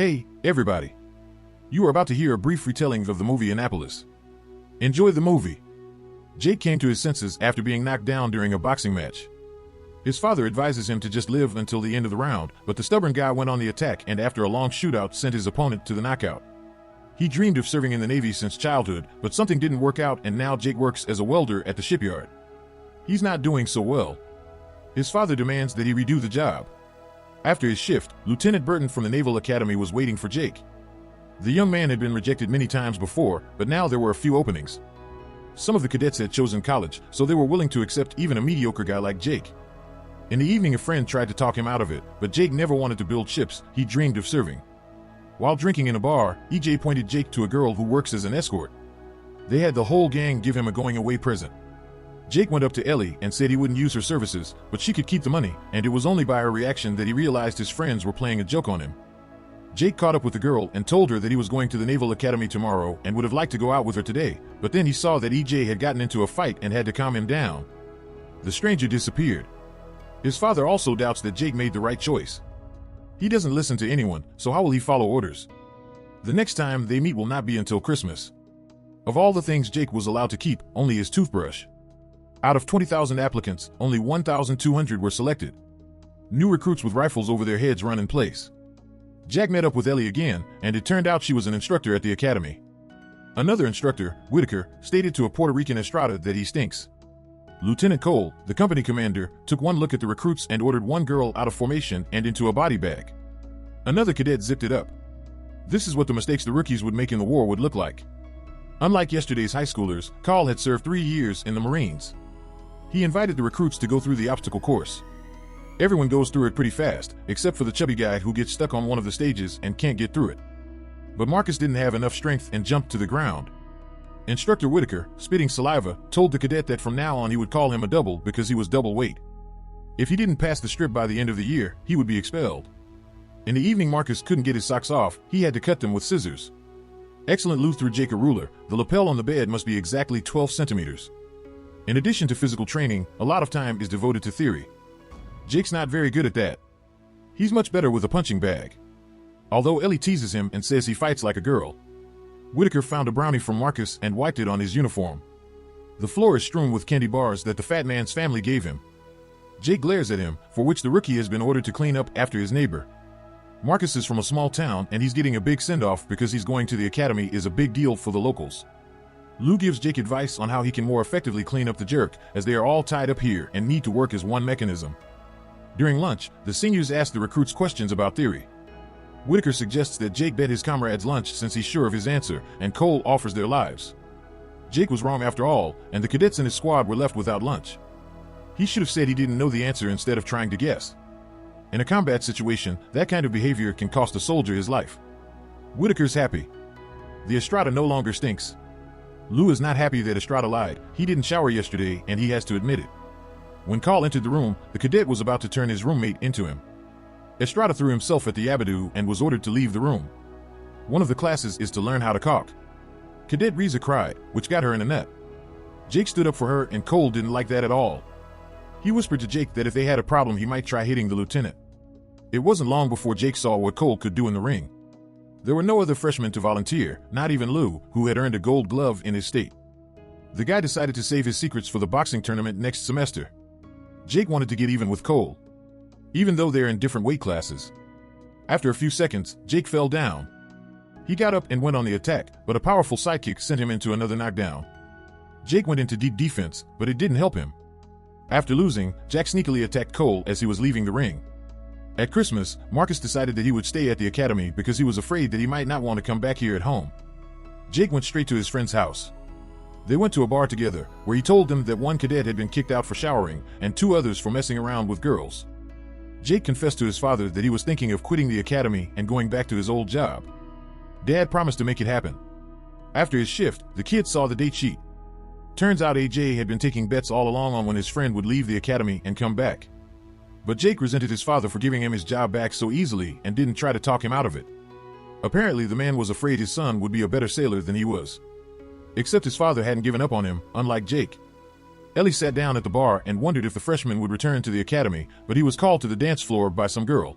Hey, everybody. You are about to hear a brief retelling of the movie Annapolis. Enjoy the movie. Jake came to his senses after being knocked down during a boxing match. His father advises him to just live until the end of the round, but the stubborn guy went on the attack and after a long shootout sent his opponent to the knockout. He dreamed of serving in the Navy since childhood, but something didn't work out and now Jake works as a welder at the shipyard. He's not doing so well. His father demands that he redo the job. After his shift, Lieutenant Burton from the Naval Academy was waiting for Jake. The young man had been rejected many times before, but now there were a few openings. Some of the cadets had chosen college, so they were willing to accept even a mediocre guy like Jake. In the evening, a friend tried to talk him out of it, but Jake never wanted to build ships. He dreamed of serving. While drinking in a bar, EJ pointed Jake to a girl who works as an escort. They had the whole gang give him a going-away present. Jake went up to Ellie and said he wouldn't use her services, but she could keep the money, and it was only by her reaction that he realized his friends were playing a joke on him. Jake caught up with the girl and told her that he was going to the Naval Academy tomorrow and would have liked to go out with her today, but then he saw that EJ had gotten into a fight and had to calm him down. The stranger disappeared. His father also doubts that Jake made the right choice. He doesn't listen to anyone, so how will he follow orders? The next time they meet will not be until Christmas. Of all the things Jake was allowed to keep, only his toothbrush. Out of 20,000 applicants, only 1,200 were selected. New recruits with rifles over their heads run in place. Jack met up with Ellie again, and it turned out she was an instructor at the academy. Another instructor, Whitaker, stated to a Puerto Rican Estrada that he stinks. Lieutenant Cole, the company commander, took one look at the recruits and ordered one girl out of formation and into a body bag. Another cadet zipped it up. This is what the mistakes the rookies would make in the war would look like. Unlike yesterday's high schoolers, Carl had served 3 years in the Marines. He invited the recruits to go through the obstacle course. Everyone goes through it pretty fast, except for the chubby guy who gets stuck on one of the stages and can't get through it. But Marcus didn't have enough strength and jumped to the ground. Instructor Whitaker, spitting saliva, told the cadet that from now on he would call him a double because he was double weight. If he didn't pass the strip by the end of the year, he would be expelled. In the evening, Marcus couldn't get his socks off. He had to cut them with scissors. Excellent. Lou threw Jake a ruler. The lapel on the bed must be exactly 12 centimeters. In addition to physical training, a lot of time is devoted to theory. Jake's not very good at that. He's much better with a punching bag. Although Ellie teases him and says he fights like a girl. Whitaker found a brownie from Marcus and wiped it on his uniform. The floor is strewn with candy bars that the fat man's family gave him. Jake glares at him, for which the rookie has been ordered to clean up after his neighbor. Marcus is from a small town and he's getting a big send-off because he's going to the academy is a big deal for the locals. Lou gives Jake advice on how he can more effectively clean up the jerk, as they are all tied up here and need to work as one mechanism. During lunch, the seniors ask the recruits questions about theory. Whitaker suggests that Jake bet his comrades lunch since he's sure of his answer, and Cole offers their lives. Jake was wrong after all, and the cadets in his squad were left without lunch. He should have said he didn't know the answer instead of trying to guess. In a combat situation, that kind of behavior can cost a soldier his life. Whitaker's happy. The Estrada no longer stinks. Lou is not happy that Estrada lied. He didn't shower yesterday and he has to admit it. When Carl entered the room, the cadet was about to turn his roommate into him. Estrada threw himself at the Abidu and was ordered to leave the room. One of the classes is to learn how to caulk. Cadet Reza cried, which got her in a net. Jake stood up for her and Cole didn't like that at all. He whispered to Jake that if they had a problem he might try hitting the lieutenant. It wasn't long before Jake saw what Cole could do in the ring. There were no other freshmen to volunteer, not even Lou, who had earned a gold glove in his state. The guy decided to save his secrets for the boxing tournament next semester. Jake wanted to get even with Cole, even though they're in different weight classes. After a few seconds, Jake fell down. He got up and went on the attack, but a powerful sidekick sent him into another knockdown. Jake went into deep defense, but it didn't help him. After losing, Jack sneakily attacked Cole as he was leaving the ring. At Christmas, Marcus decided that he would stay at the academy because he was afraid that he might not want to come back here at home. Jake went straight to his friend's house. They went to a bar together, where he told them that one cadet had been kicked out for showering, and 2 others for messing around with girls. Jake confessed to his father that he was thinking of quitting the academy and going back to his old job. Dad promised to make it happen. After his shift, the kids saw the date sheet. Turns out AJ had been taking bets all along on when his friend would leave the academy and come back. But Jake resented his father for giving him his job back so easily and didn't try to talk him out of it. Apparently, the man was afraid his son would be a better sailor than he was. Except his father hadn't given up on him, unlike Jake. Ellie sat down at the bar and wondered if the freshman would return to the academy, but he was called to the dance floor by some girl.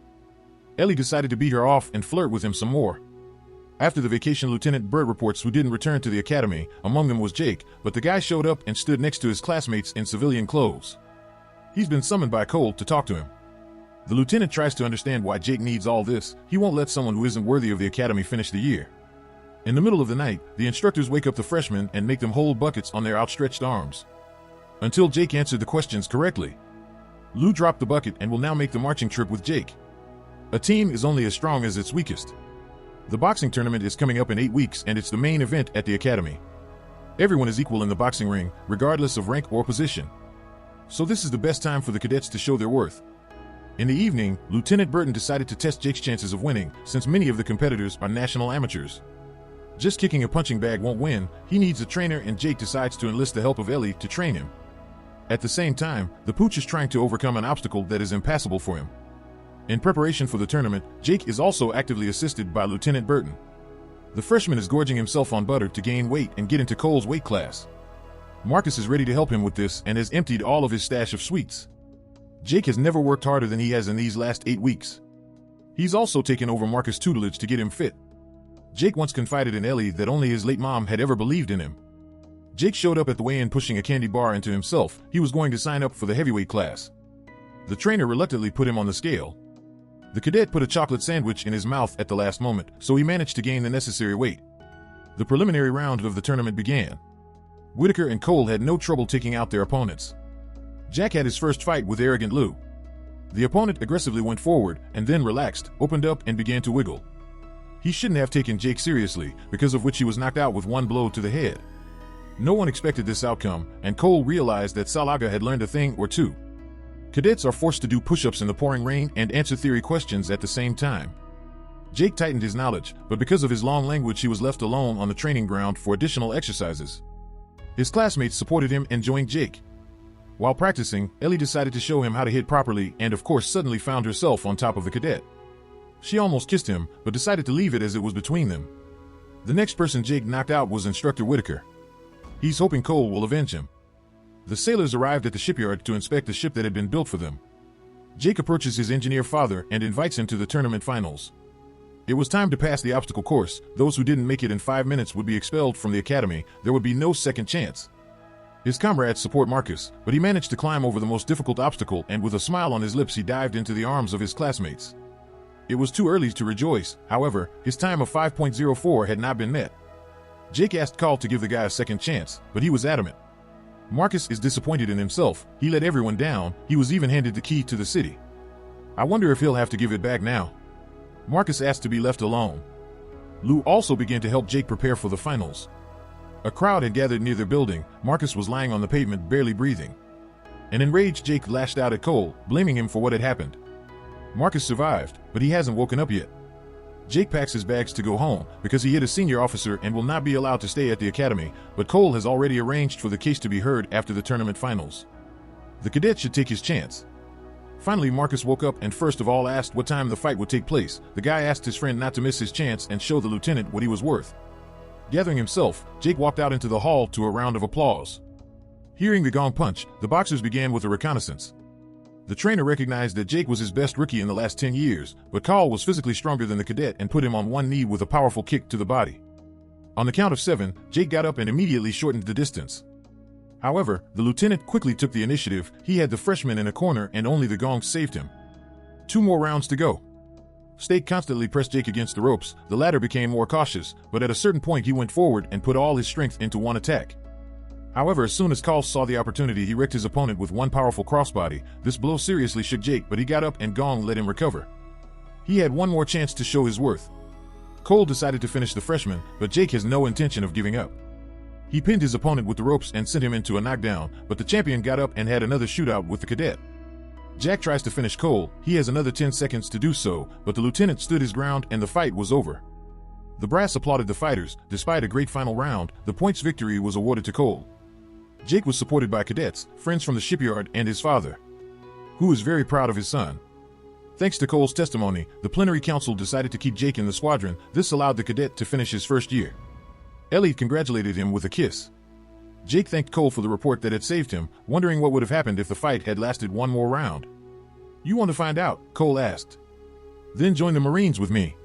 Ellie decided to beat her off and flirt with him some more. After the vacation, Lieutenant Burt reports who didn't return to the academy. Among them was Jake, but the guy showed up and stood next to his classmates in civilian clothes. He's been summoned by Cole to talk to him. The lieutenant tries to understand why Jake needs all this. He won't let someone who isn't worthy of the academy finish the year. In the middle of the night, the instructors wake up the freshmen and make them hold buckets on their outstretched arms. Until Jake answered the questions correctly. Lou dropped the bucket and will now make the marching trip with Jake. A team is only as strong as its weakest. The boxing tournament is coming up in 8 weeks and it's the main event at the academy. Everyone is equal in the boxing ring, regardless of rank or position. So this is the best time for the cadets to show their worth. In the evening, Lieutenant Burton decided to test Jake's chances of winning, since many of the competitors are national amateurs. Just kicking a punching bag won't win. He needs a trainer, and Jake decides to enlist the help of Ellie to train him. At the same time, the pooch is trying to overcome an obstacle that is impassable for him. In preparation for the tournament, Jake is also actively assisted by Lieutenant Burton. The freshman is gorging himself on butter to gain weight and get into Cole's weight class. Marcus is ready to help him with this and has emptied all of his stash of sweets. Jake has never worked harder than he has in these last 8 weeks. He's also taken over Marcus' tutelage to get him fit. Jake once confided in Ellie that only his late mom had ever believed in him. Jake showed up at the weigh-in pushing a candy bar into himself. He was going to sign up for the heavyweight class. The trainer reluctantly put him on the scale. The cadet put a chocolate sandwich in his mouth at the last moment, so he managed to gain the necessary weight. The preliminary round of the tournament began. Whitaker and Cole had no trouble taking out their opponents. Jack had his first fight with arrogant Lou. The opponent aggressively went forward and then relaxed, opened up, and began to wiggle. He shouldn't have taken Jake seriously, because of which he was knocked out with one blow to the head. No one expected this outcome, and Cole realized that Salaga had learned a thing or two. Cadets are forced to do push-ups in the pouring rain and answer theory questions at the same time. Jake tightened his knowledge, but because of his long language he was left alone on the training ground for additional exercises. His classmates supported him and joined Jake. While practicing, Ellie decided to show him how to hit properly and of course suddenly found herself on top of the cadet. She almost kissed him, but decided to leave it as it was between them. The next person Jake knocked out was Instructor Whitaker. He's hoping Cole will avenge him. The sailors arrived at the shipyard to inspect the ship that had been built for them. Jake approaches his engineer father and invites him to the tournament finals. It was time to pass the obstacle course. Those who didn't make it in 5 minutes would be expelled from the academy. There would be no second chance. His comrades support Marcus, but he managed to climb over the most difficult obstacle, and with a smile on his lips he dived into the arms of his classmates. It was too early to rejoice. However, his time of 5.04 had not been met. Jake asked Cole to give the guy a second chance, but he was adamant. Marcus is disappointed in himself. He let everyone down. He was even handed the key to the city. I wonder if he'll have to give it back now. Marcus asked to be left alone. Lou also began to help Jake prepare for the finals. A crowd had gathered near their building. Marcus was lying on the pavement, barely breathing. An enraged Jake lashed out at Cole, blaming him for what had happened. Marcus survived, but he hasn't woken up yet. Jake packs his bags to go home, because he hit a senior officer and will not be allowed to stay at the academy, but Cole has already arranged for the case to be heard after the tournament finals. The cadet should take his chance. Finally, Marcus woke up and first of all asked what time the fight would take place. The guy asked his friend not to miss his chance and show the lieutenant what he was worth. Gathering himself, Jake walked out into the hall to a round of applause. Hearing the gong punch, the boxers began with a reconnaissance. The trainer recognized that Jake was his best rookie in the last 10 years, but Cole was physically stronger than the cadet and put him on one knee with a powerful kick to the body. On the count of 7, Jake got up and immediately shortened the distance. However, the lieutenant quickly took the initiative. He had the freshman in a corner and only the gong saved him. 2 more rounds to go. Stake constantly pressed Jake against the ropes. The latter became more cautious, but at a certain point he went forward and put all his strength into one attack. However, as soon as Cole saw the opportunity, he wrecked his opponent with one powerful crossbody. This blow seriously shook Jake, but he got up and Gong let him recover. He had one more chance to show his worth. Cole decided to finish the freshman, but Jake has no intention of giving up. He pinned his opponent with the ropes and sent him into a knockdown, but the champion got up and had another shootout with the cadet. Jack tries to finish Cole. He has another 10 seconds to do so, but the lieutenant stood his ground and the fight was over. The brass applauded the fighters. Despite a great final round, the points victory was awarded to Cole. Jake was supported by cadets, friends from the shipyard, and his father, who is very proud of his son. Thanks to Cole's testimony, the plenary council decided to keep Jake in the squadron. This allowed the cadet to finish his first year. Ellie congratulated him with a kiss. Jake thanked Cole for the report that had saved him, wondering what would have happened if the fight had lasted one more round. "You want to find out?" Cole asked. Then join the Marines with me.